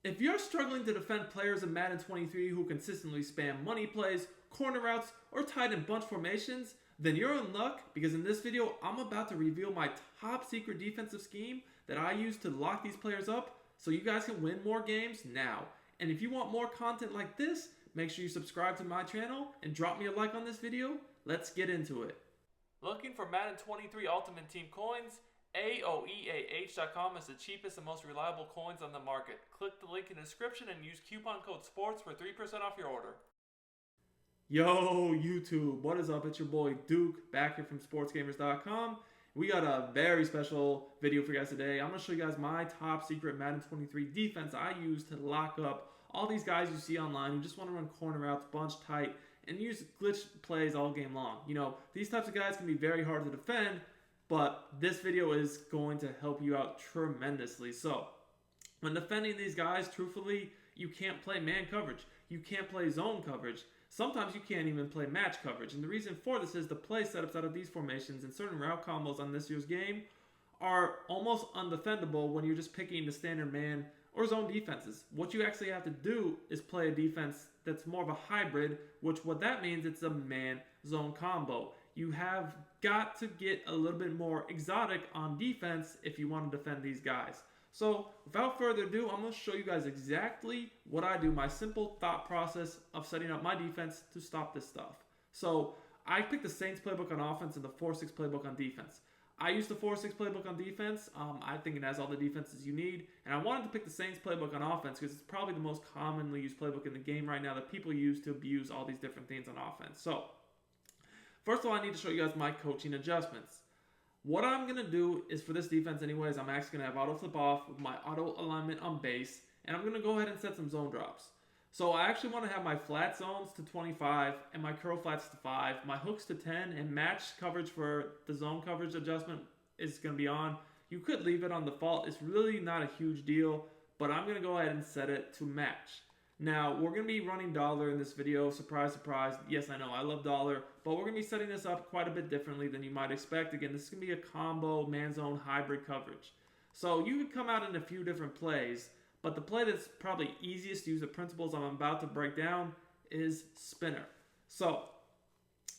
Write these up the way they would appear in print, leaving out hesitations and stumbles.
If you're struggling to defend players in Madden 23 who consistently spam money plays, corner routes, or tight end bunch formations, then you're in luck because in this video, I'm about to reveal my top secret defensive scheme that I use to lock these players up so you guys can win more games now. And if you want more content like this, make sure you subscribe to my channel and drop me a like on this video. Let's get into it. Looking for Madden 23 Ultimate Team coins? AOEAH.com is the cheapest and most reliable coins on the market. Click the link in the description and use coupon code SPORTS for 3% off your order. Yo, YouTube, what is up? It's your boy Duke, back here from sportsgamers.com. We got a very special video for you guys today. I'm going to show you guys my top secret Madden 23 defense I use to lock up all these guys you see online who just want to run corner routes, bunch tight, and use glitch plays all game long. You know, these types of guys can be very hard to defend, but this video is going to help you out tremendously. So, when defending these guys, truthfully, you can't play man coverage. You can't play zone coverage. Sometimes you can't even play match coverage. And the reason for this is the play setups out of these formations and certain route combos on this year's game are almost undefendable when you're just picking the standard man or zone defenses. What you actually have to do is play a defense that's more of a hybrid, which what that means, it's a man-zone combo. You have got to get a little bit more exotic on defense if you want to defend these guys. So without further ado, I'm going to show you guys exactly what I do, my simple thought process of setting up my defense to stop this stuff. So I picked the Saints playbook on offense and the 4-6 playbook on defense. I use the 4-6 playbook on defense. I think it has all the defenses you need. And I wanted to pick the Saints playbook on offense because it's probably the most commonly used playbook in the game right now that people use to abuse all these different things on offense. So first of all, I need to show you guys my coaching adjustments. What I'm going to do is for this defense anyways, I'm actually going to have auto flip off with my auto alignment on base. And I'm going to go ahead and set some zone drops. So I actually want to have my flat zones to 25 and my curl flats to 5. My hooks to 10 and match coverage for the zone coverage adjustment is going to be on. You could leave it on default. It's really not a huge deal, but I'm going to go ahead and set it to match. Now, we're going to be running dollar in this video. Surprise, surprise. Yes, I know, I love dollar. But we're going to be setting this up quite a bit differently than you might expect. Again, this is going to be a combo man-zone hybrid coverage. So you could come out in a few different plays. But the play that's probably easiest to use the principles I'm about to break down is spinner. So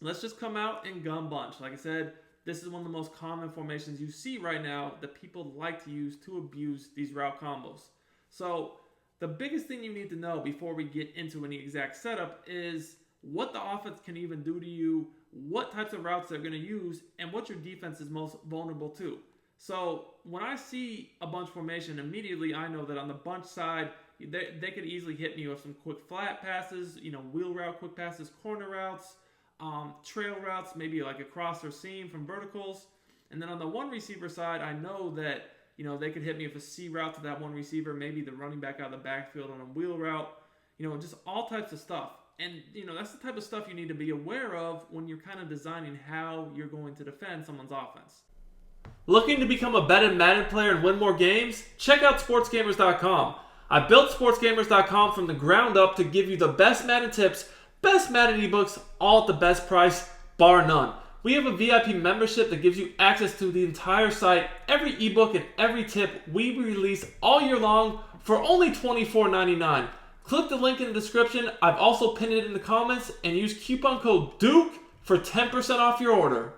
let's just come out and gun bunch. Like I said, this is one of the most common formations you see right now that people like to use to abuse these route combos. So the biggest thing you need to know before we get into any exact setup is what the offense can even do to you, what types of routes they're going to use, and what your defense is most vulnerable to. So when I see a bunch formation, immediately I know that on the bunch side, they could easily hit me with some quick flat passes, you know, wheel route quick passes, corner routes, trail routes, maybe like a cross or seam from verticals. And then on the one receiver side, I know that, you know, they could hit me with a C route to that one receiver, maybe the running back out of the backfield on a wheel route, you know, just all types of stuff. And, you know, that's the type of stuff you need to be aware of when you're kind of designing how you're going to defend someone's offense. Looking to become a better Madden player and win more games? Check out sportsgamers.com. I built sportsgamers.com from the ground up to give you the best Madden tips, best Madden ebooks, all at the best price, bar none. We have a VIP membership that gives you access to the entire site, every ebook and every tip we release all year long for only $24.99. Click the link in the description. I've also pinned it in the comments and use coupon code DUKE for 10% off your order.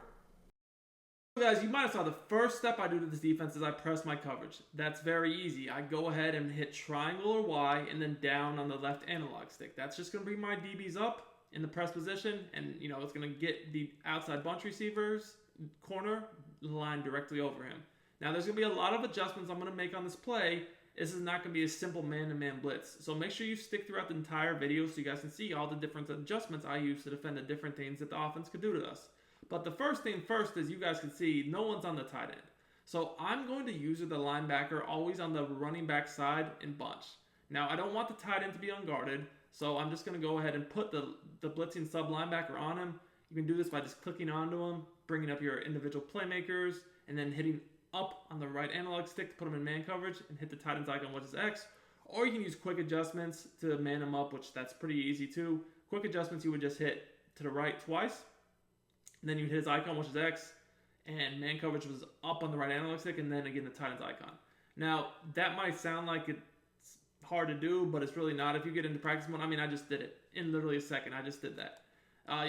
Guys, you might have saw the first step I do to this defense is I press my coverage. That's very easy. I go ahead and hit triangle or Y and then down on the left analog stick. That's just going to bring my DBs up in the press position, and you know it's going to get the outside bunch receivers corner line directly over him. Now there's going to be a lot of adjustments I'm going to make on this play. This is not going to be a simple man-to-man blitz. So make sure you stick throughout the entire video so you guys can see all the different adjustments I use to defend the different things that the offense could do to us. But the first thing first is you guys can see no one's on the tight end. So I'm going to use the linebacker always on the running back side and bunch. Now I don't want the tight end to be unguarded, so I'm just going to go ahead and put the blitzing sub linebacker on him. You can do this by just clicking onto him, bringing up your individual playmakers, and then hitting up on the right analog stick to put him in man coverage and hit the tight end's icon, which is X. Or you can use quick adjustments to man him up, which that's pretty easy too. Quick adjustments, you would just hit to the right twice. And then you hit his icon, which is X, and man coverage was up on the right analog stick, and then again the tight end's icon. Now, that might sound like it's hard to do, but it's really not if you get into practice mode. I mean, I just did it in literally a second. I just did that.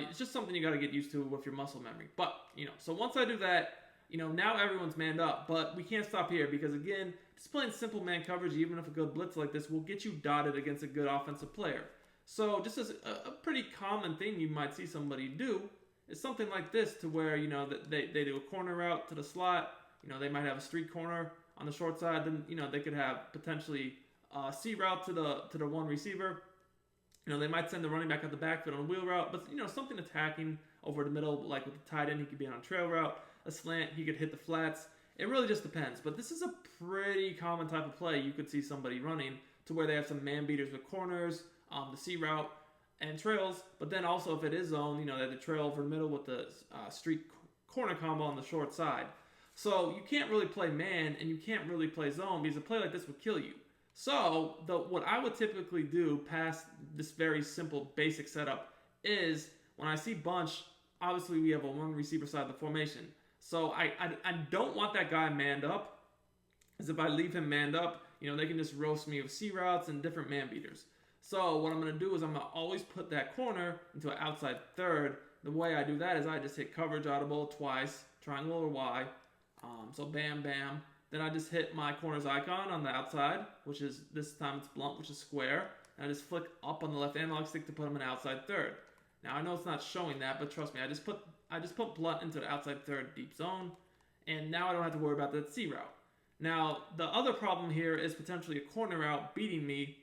It's just something you got to get used to with your muscle memory. But, so once I do that, now everyone's manned up. But we can't stop here because, again, just playing simple man coverage, even if a good blitz like this, will get you dotted against a good offensive player. So just as a pretty common thing you might see somebody do is something like this, to where, that they do a corner route to the slot. They might have a street corner on the short side. Then, they could have potentially a C route to the one receiver. They might send the running back out the backfield on a wheel route, but, something attacking over the middle, like with the tight end, he could be on a trail route, a slant, he could hit the flats. It really just depends, but this is a pretty common type of play you could see somebody running, to where they have some man beaters with corners, the C route, and trails, but then also if it is zone, they have the trail over the middle with the street corner combo on the short side. So you can't really play man, and you can't really play zone, because a play like this would kill you. So, what I would typically do past this very simple basic setup is, when I see bunch, obviously we have a one receiver side of the formation. So I don't want that guy manned up, because if I leave him manned up, they can just roast me with C routes and different man beaters. So what I'm going to do is I'm going to always put that corner into an outside third. The way I do that is I just hit coverage audible twice, triangle or Y. So bam, bam. Then I just hit my corner's icon on the outside, which is, this time it's blunt, which is square. And I just flick up on the left analog stick to put him in outside third. Now I know it's not showing that, but trust me, I just put blunt into the outside third deep zone. And now I don't have to worry about that C route. Now, the other problem here is potentially a corner route beating me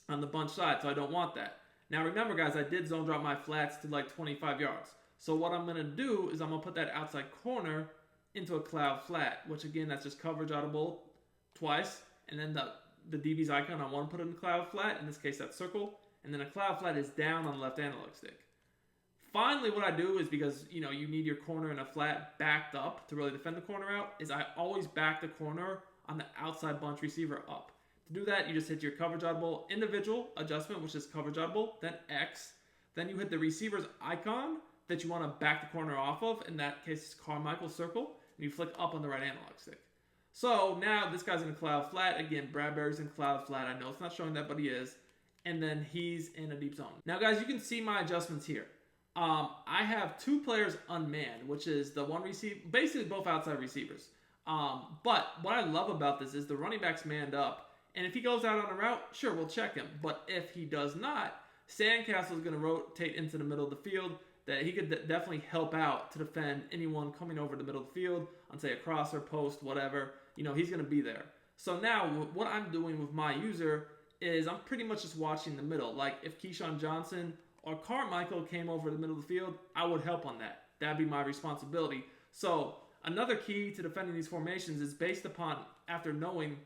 on the bunch side, so I don't want that. Now remember, guys, I did zone drop my flats to like 25 yards. So what I'm going to do is I'm going to put that outside corner into a cloud flat, which again, that's just coverage audible twice, and then the DB's icon, I want to put it in cloud flat, in this case that's circle, and then a cloud flat is down on the left analog stick. Finally, what I do is, because you need your corner in a flat backed up to really defend the corner out, is I always back the corner on the outside bunch receiver up. To do that, you just hit your coverage audible individual adjustment, which is coverage audible, then X, then you hit the receiver's icon that you want to back the corner off of, in that case it's Carmichael circle, and you flick up on the right analog stick. So now this guy's in a cloud flat. Again, Bradbury's in cloud flat. I know it's not showing that, but he is. And then he's in a deep zone. Now, guys, you can see my adjustments here. I have two players unmanned, which is the one receiver, basically both outside receivers. But what I love about this is the running back's manned up. And if he goes out on a route, sure, we'll check him. But if he does not, Sandcastle is going to rotate into the middle of the field, that he could definitely help out to defend anyone coming over the middle of the field on, say, a crosser, post, whatever. He's going to be there. So now what I'm doing with my user is I'm pretty much just watching the middle. Like if Keyshawn Johnson or Carmichael came over the middle of the field, I would help on that. That'd be my responsibility. So another key to defending these formations is based upon, after knowing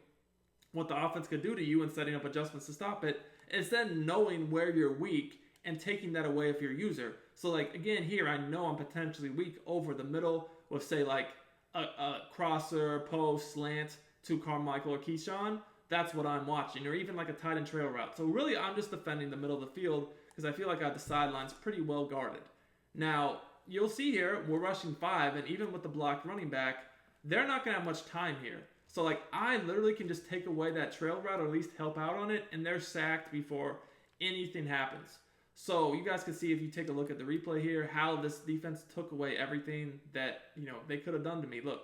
what the offense could do to you and setting up adjustments to stop it, is then knowing where you're weak and taking that away of your user. So like, again, here I know I'm potentially weak over the middle with, say, like a crosser, post, slant to Carmichael or Keyshawn. That's what I'm watching. Or even like a tight end trail route. So really, I'm just defending the middle of the field because I feel like I have the sidelines pretty well guarded. Now, you'll see here, we're rushing 5, and even with the blocked running back, they're not going to have much time here. So like, I literally can just take away that trail route or at least help out on it, and they're sacked before anything happens. So you guys can see, if you take a look at the replay here, how this defense took away everything that they could have done to me. Look.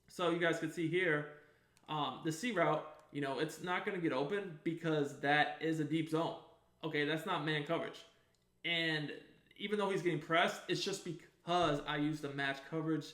So you guys can see here, the C route, it's not going to get open because that is a deep zone. Okay, that's not man coverage. And even though he's getting pressed, it's just because I used a match coverage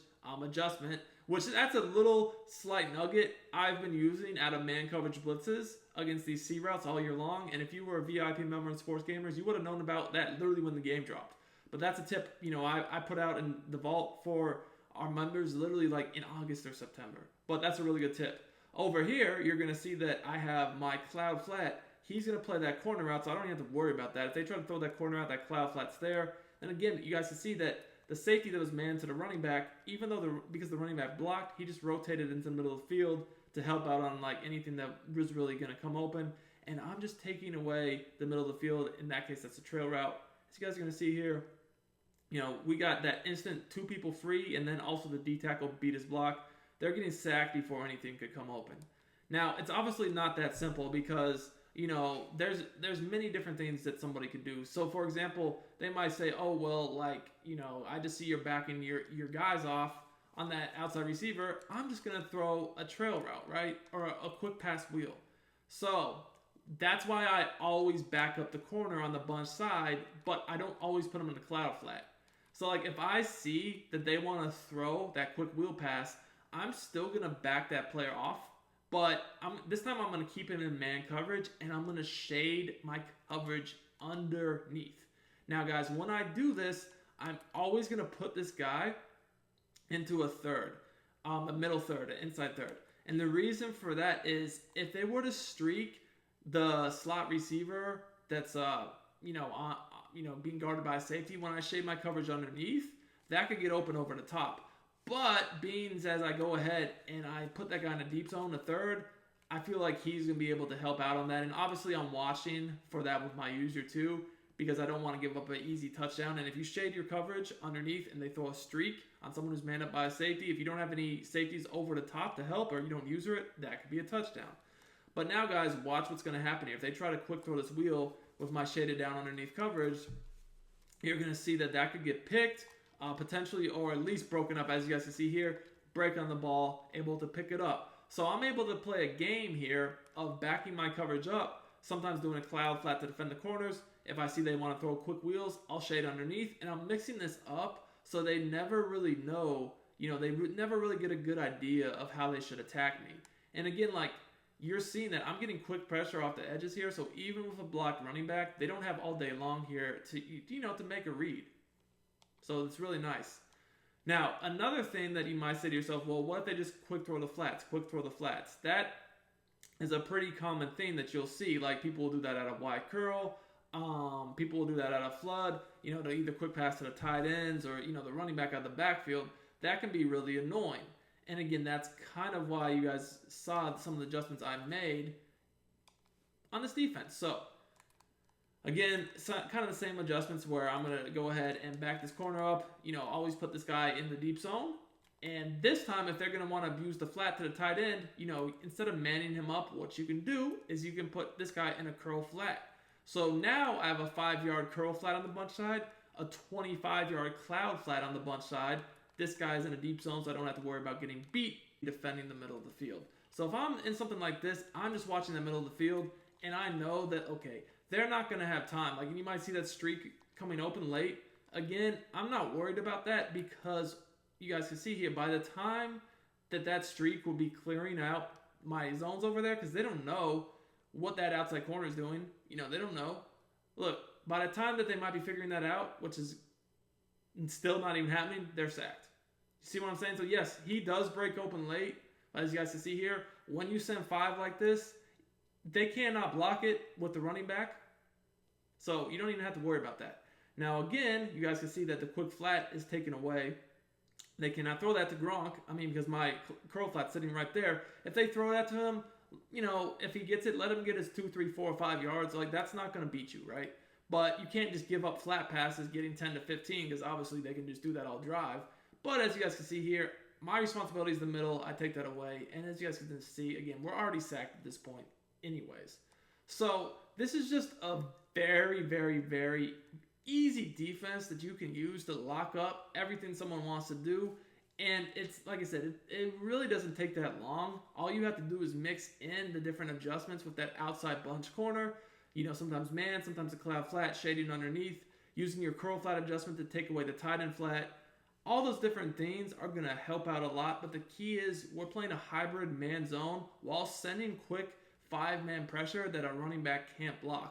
adjustment, which that's a little slight nugget I've been using out of man coverage blitzes against these C routes all year long. And if you were a VIP member in Sports Gamers, you would have known about that literally when the game dropped. But that's a tip, I put out in the vault for our members literally like in August or September. But that's a really good tip. Over here, you're going to see that I have my cloud flat. He's going to play that corner route, so I don't even have to worry about that. If they try to throw that corner out, that cloud flat's there. And again, you guys can see that the safety that was manned to the running back, even though because the running back blocked, he just rotated into the middle of the field to help out on like anything that was really going to come open. And I'm just taking away the middle of the field. In that case, that's a trail route. As you guys are going to see here, we got that instant 2 people free, and then also the D tackle beat his block. They're getting sacked before anything could come open. Now, it's obviously not that simple because there's many different things that somebody could do. So, for example, they might say, "Oh, well, like I just see you're backing your guys off on that outside receiver. I'm just gonna throw a trail route, right, or a quick pass wheel." So that's why I always back up the corner on the bunch side, but I don't always put them in the cloud flat. So like if I see that they want to throw that quick wheel pass, I'm still gonna back that player off. But this time I'm gonna keep him in man coverage and I'm gonna shade my coverage underneath. Now, guys, when I do this, I'm always gonna put this guy into a third, a middle third, an inside third. And the reason for that is if they were to streak the slot receiver that's being guarded by a safety, when I shade my coverage underneath, that could get open over the top. But being as I go ahead and I put that guy in a deep zone, the third, I feel like he's going to be able to help out on that. And obviously I'm watching for that with my user too, because I don't want to give up an easy touchdown. And if you shade your coverage underneath and they throw a streak on someone who's manned up by a safety, if you don't have any safeties over the top to help or you don't user it, that could be a touchdown. But now, guys, watch what's going to happen here. If they try to quick throw this wheel with my shaded down underneath coverage, you're going to see that could get picked, potentially, or at least broken up, as you guys can see here. Break on the ball, able to pick it up. So I'm able to play a game here of backing my coverage up, sometimes doing a cloud flat to defend the corners. If I see they want to throw quick wheels, I'll shade underneath, and I'm mixing this up so they never really know, they never really get a good idea of how they should attack me. And again, like, you're seeing that I'm getting quick pressure off the edges here, so even with a blocked running back, they don't have all day long here to make a read. So it's really nice. Now, another thing that you might say to yourself, well, what if they just quick throw the flats? That is a pretty common thing that you'll see. Like, people will do that out of wide curl. People will do that out of flood. To either quick pass to the tight ends or, the running back out of the backfield. That can be really annoying. And again, that's kind of why you guys saw some of the adjustments I made on this defense. So, again, kind of the same adjustments where I'm going to go ahead and back this corner up. Always put this guy in the deep zone. And this time, if they're going to want to abuse the flat to the tight end, instead of manning him up, what you can do is you can put this guy in a curl flat. So now I have a 5-yard curl flat on the bunch side, a 25-yard cloud flat on the bunch side. This guy's in a deep zone, so I don't have to worry about getting beat defending the middle of the field. So if I'm in something like this, I'm just watching the middle of the field, and I know that, okay, they're not going to have time. Like, you might see that streak coming open late. Again, I'm not worried about that because you guys can see here, by the time that streak will be clearing out my zones over there, because they don't know what that outside corner is doing. They don't know. Look, by the time that they might be figuring that out, which is still not even happening, they're sacked. You see what I'm saying? So yes, he does break open late. As you guys can see here, when you send 5 like this, they cannot block it with the running back. So you don't even have to worry about that. Now again, you guys can see that the quick flat is taken away. They cannot throw that to Gronk. Because my curl flat's sitting right there. If they throw that to him, if he gets it, let him get his 2, 3, 4, 5 yards. Like, that's not going to beat you, right? But you can't just give up flat passes getting 10 to 15 because obviously they can just do that all drive. But as you guys can see here, my responsibility is the middle. I take that away. And as you guys can see, again, we're already sacked at this point anyways. So this is just a very, very, very easy defense that you can use to lock up everything someone wants to do. And it's, like I said, it really doesn't take that long. All you have to do is mix in the different adjustments with that outside bunch corner. Sometimes man, sometimes a cloud flat, shading underneath, using your curl flat adjustment to take away the tight end flat. All those different things are going to help out a lot, but the key is we're playing a hybrid man zone while sending quick 5-man pressure that our running back can't block.